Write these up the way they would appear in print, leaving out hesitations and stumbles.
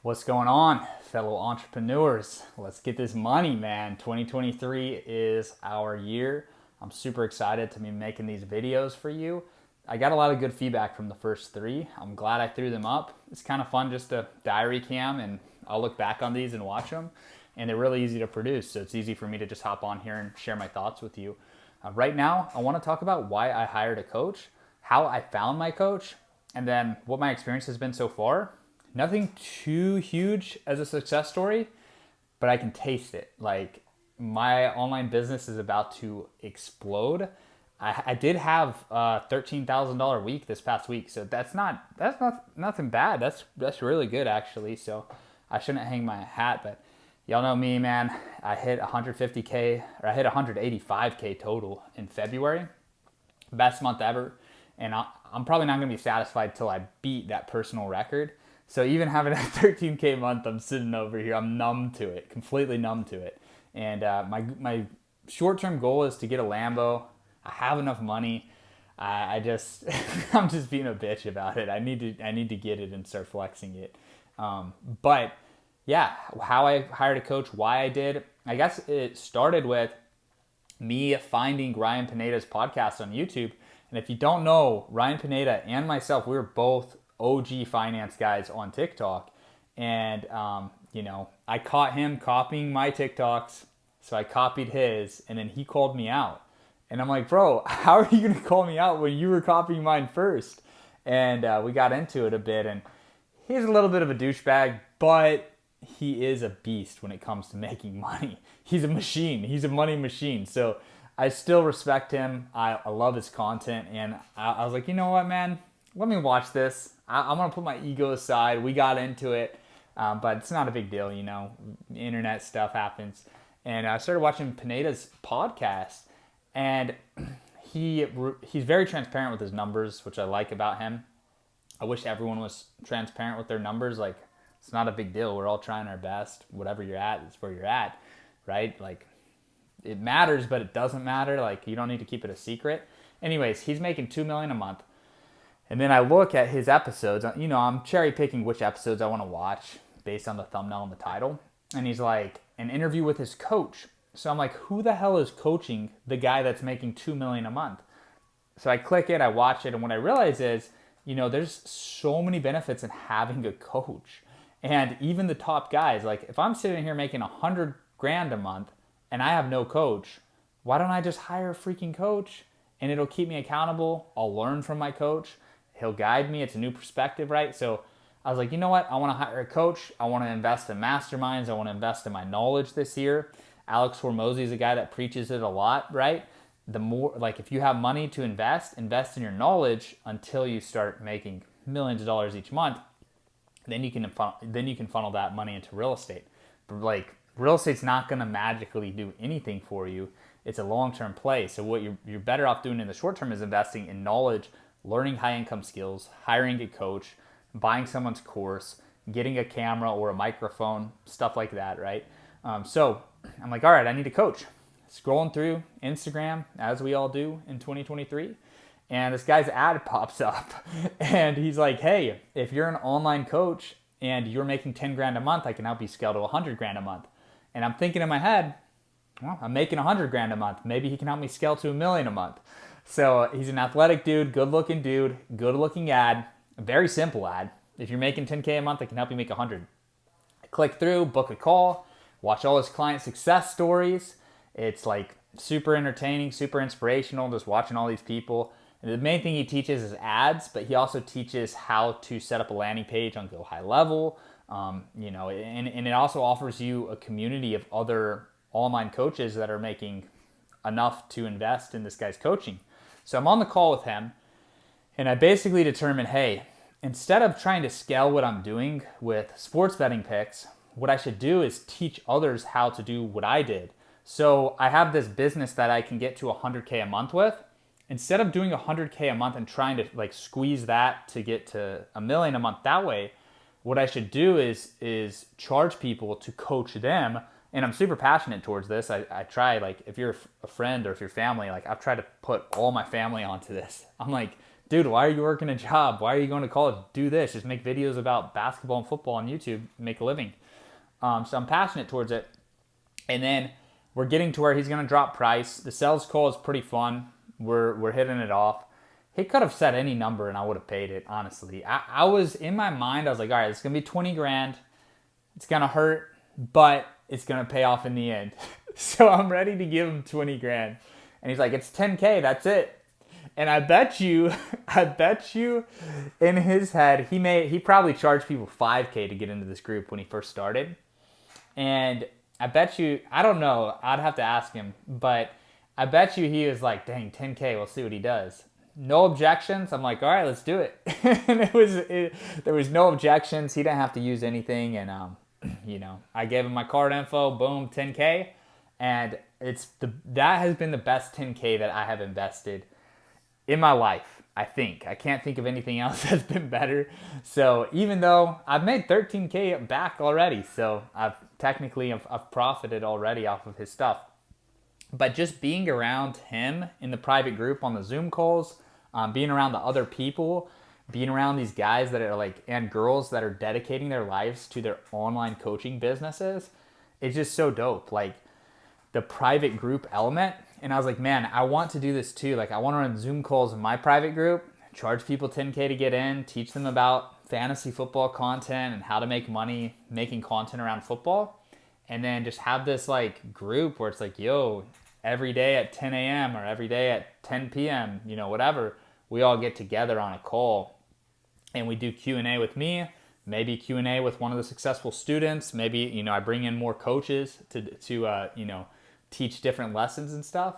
What's going on, fellow entrepreneurs? Let's get this money, man. 2023 is our year. I'm super excited to be making these videos for you. I got a lot of good feedback from the first three. I'm glad I threw them up. It's kind of fun just to diary cam, and I'll look back on these and watch them. And they're really easy to produce, so it's easy for me to just hop on here and share my thoughts with you. Right now, I want to talk about why I hired a coach, how I found my coach, and then what my experience has been so far. Nothing too huge as a success story, but I can taste it. Like, my online business is about to explode. I did have a $13,000 week this past week, so that's not nothing bad. That's really good actually. So I shouldn't hang my hat, but y'all know me, man. I hit 150K, or I hit 185K total in February, best month ever, and I'm probably not gonna be satisfied till I beat that personal record. So even having a 13K month, I'm sitting over here. I'm numb to it, completely numb to it. And my short-term goal is to get a Lambo. I have enough money. I just I'm just being a bitch about it. I need to get it and start flexing it. But yeah, how I hired a coach, why I did. I guess it started with me finding Ryan Pineda's podcast on YouTube. And if you don't know, Ryan Pineda and myself, we were both OG finance guys on TikTok. And, I caught him copying my TikToks. So I copied his, and then he called me out. And I'm like, bro, how are you going to call me out when you were copying mine first? And we got into it a bit. And he's a little bit of a douchebag, but he is a beast when it comes to making money. He's a machine. He's a money machine. So I still respect him. I love his content. And I was like, you know what, man? Let me watch this. I'm going to put my ego aside. We got into it, but it's not a big deal, Internet stuff happens. And I started watching Pineda's podcast, and he's very transparent with his numbers, which I like about him. I wish everyone was transparent with their numbers. Like, it's not a big deal. We're all trying our best. Whatever you're at is where you're at, right? Like, it matters, but it doesn't matter. Like, you don't need to keep it a secret. Anyways, he's making $2 million a month. And then I look at his episodes. I'm cherry picking which episodes I want to watch based on the thumbnail and the title. And he's like, an interview with his coach. So I'm like, who the hell is coaching the guy that's making $2 million a month? So I click it, I watch it, and what I realize is, there's so many benefits in having a coach. And even the top guys, like if I'm sitting here making $100,000 a month and I have no coach, why don't I just hire a freaking coach? And it'll keep me accountable. I'll learn from my coach. He'll guide me. It's a new perspective, right? So I was like, you know what? I want to hire a coach. I want to invest in masterminds. I want to invest in my knowledge this year. Alex Hormozy is a guy that preaches it a lot, right? The more, like, if you have money to invest in your knowledge until you start making millions of dollars each month. Then you can funnel that money into real estate. But like, real estate's not going to magically do anything for you. It's a long-term play. So what you're better off doing in the short term is investing in knowledge, learning high-income skills, hiring a coach, buying someone's course, getting a camera or a microphone, stuff like that, right? So I'm like, all right, I need a coach. Scrolling through Instagram, as we all do in 2023, and this guy's ad pops up, and he's like, hey, if you're an online coach and you're making $10,000 a month, I can help you scale to $100,000 a month. And I'm thinking in my head, well, I'm making $100,000 a month. Maybe he can help me scale to $1 million a month. So he's an athletic dude, good looking ad, a very simple ad. If you're making $10K a month, I can help you make $100,000. I click through, book a call, watch all his client success stories. It's like super entertaining, super inspirational, just watching all these people. And the main thing he teaches is ads, but he also teaches how to set up a landing page on Go High Level. And it also offers you a community of other online coaches that are making enough to invest in this guy's coaching. So I'm on the call with him, and I basically determined, hey, instead of trying to scale what I'm doing with sports betting picks, what I should do is teach others how to do what I did. So I have this business that I can get to $100K a month with. Instead of doing $100K a month and trying to like squeeze that to get to $1 million a month that way, what I should do is charge people to coach them. And I'm super passionate towards this. I try, like, if you're a friend or if you're family, like, I've tried to put all my family onto this. I'm like, dude, why are you working a job? Why are you going to college? Do this. Just make videos about basketball and football on YouTube, make a living. So I'm passionate towards it. And then we're getting to where he's going to drop price. The sales call is pretty fun. We're hitting it off. He could have said any number and I would have paid it, honestly. I was, in my mind, I was like, all right, it's going to be 20 grand. It's going to hurt, but it's going to pay off in the end. So I'm ready to give him 20 grand. And he's like, it's 10K, that's it. And I bet you in his head, he probably charged people 5K to get into this group when he first started. And I bet you, I don't know, I'd have to ask him, but I bet you he was like, dang, 10K, we'll see what he does. No objections. I'm like, all right, let's do it. And there was no objections. He didn't have to use anything. And, I gave him my card info, boom, 10K. And that has been the best 10K that I have invested in my life, I think. I can't think of anything else that's been better. So even though I've made 13K back already, so I've profited already off of his stuff. But just being around him in the private group on the Zoom calls, being around the other people, being around these guys that are and girls that are dedicating their lives to their online coaching businesses, it's just so dope. Like the private group element. And I was like, man, I want to do this too. Like I want to run Zoom calls in my private group, charge people 10K to get in, teach them about fantasy football content and how to make money making content around football. And then just have this group where it's like, yo, every day at 10 a.m. or every day at 10 p.m., whatever, we all get together on a call and we do Q&A with me, maybe Q&A with one of the successful students. Maybe, I bring in more coaches to teach different lessons and stuff.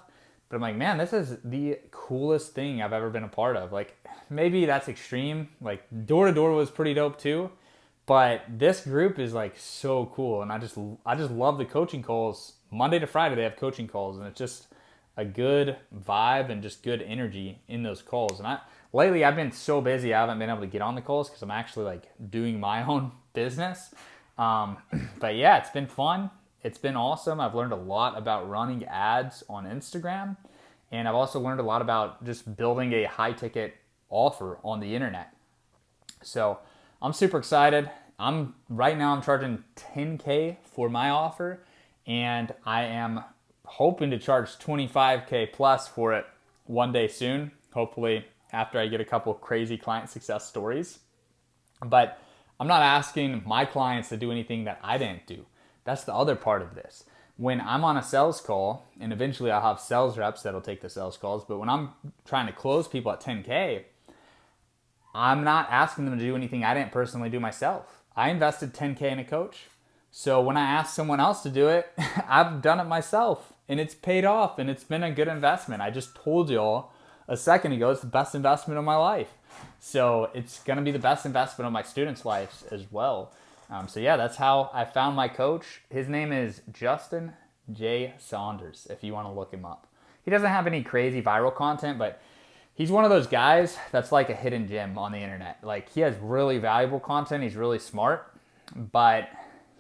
But I'm like, man, this is the coolest thing I've ever been a part of. Like, maybe that's extreme. Like, door to door was pretty dope too. But this group is so cool. And I just love the coaching calls. Monday to Friday, they have coaching calls. And it's just a good vibe and just good energy in those calls. And lately, I've been so busy, I haven't been able to get on the calls because I'm actually doing my own business. But yeah, it's been fun. It's been awesome. I've learned a lot about running ads on Instagram. And I've also learned a lot about just building a high ticket offer on the internet. So I'm super excited. Right now I'm charging 10K for my offer. And I am hoping to charge 25K plus for it one day soon. Hopefully after I get a couple of crazy client success stories. But I'm not asking my clients to do anything that I didn't do. That's the other part of this. When I'm on a sales call, and eventually I'll have sales reps that'll take the sales calls, but when I'm trying to close people at 10K, I'm not asking them to do anything I didn't personally do myself. I invested 10K in a coach. So when I ask someone else to do it, I've done it myself and it's paid off and it's been a good investment. I just told y'all a second ago, it's the best investment of my life. So it's going to be the best investment of my students' lives as well. So yeah, that's how I found my coach. His name is Justin J. Saunders, if you want to look him up. He doesn't have any crazy viral content, but he's one of those guys that's like a hidden gem on the internet. He has really valuable content. He's really smart, but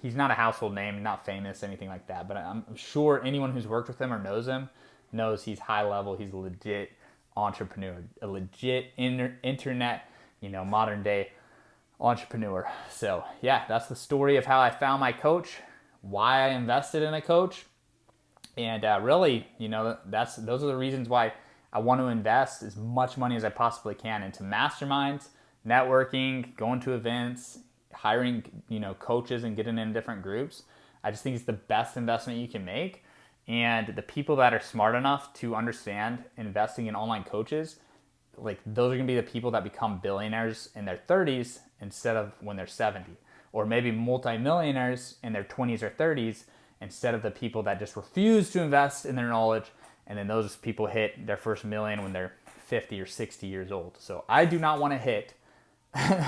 he's not a household name, not famous, anything like that. But I'm sure anyone who's worked with him or knows him knows he's high level. He's a legit entrepreneur, a legit internet, modern day entrepreneur. So yeah, that's the story of how I found my coach, why I invested in a coach. And really, those are the reasons why I want to invest as much money as I possibly can into masterminds, networking, going to events, hiring, coaches and getting in different groups. I just think it's the best investment you can make. And the people that are smart enough to understand investing in online coaches, those are going to be the people that become billionaires in their 30s instead of when they're 70. Or maybe multimillionaires in their 20s or 30s instead of the people that just refuse to invest in their knowledge. And then those people hit their first million when they're 50 or 60 years old. So I do not want to hit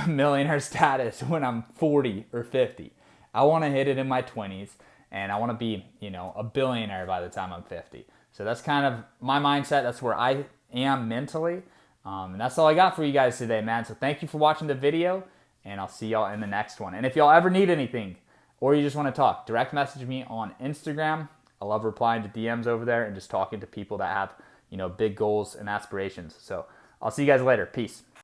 millionaire status when I'm 40 or 50. I want to hit it in my 20s and I want to be, a billionaire by the time I'm 50. So that's kind of my mindset. That's where I am mentally. And that's all I got for you guys today, man. So thank you for watching the video and I'll see y'all in the next one. And if y'all ever need anything or you just want to talk, direct message me on Instagram. I love replying to DMs over there and just talking to people that have, big goals and aspirations. So I'll see you guys later. Peace.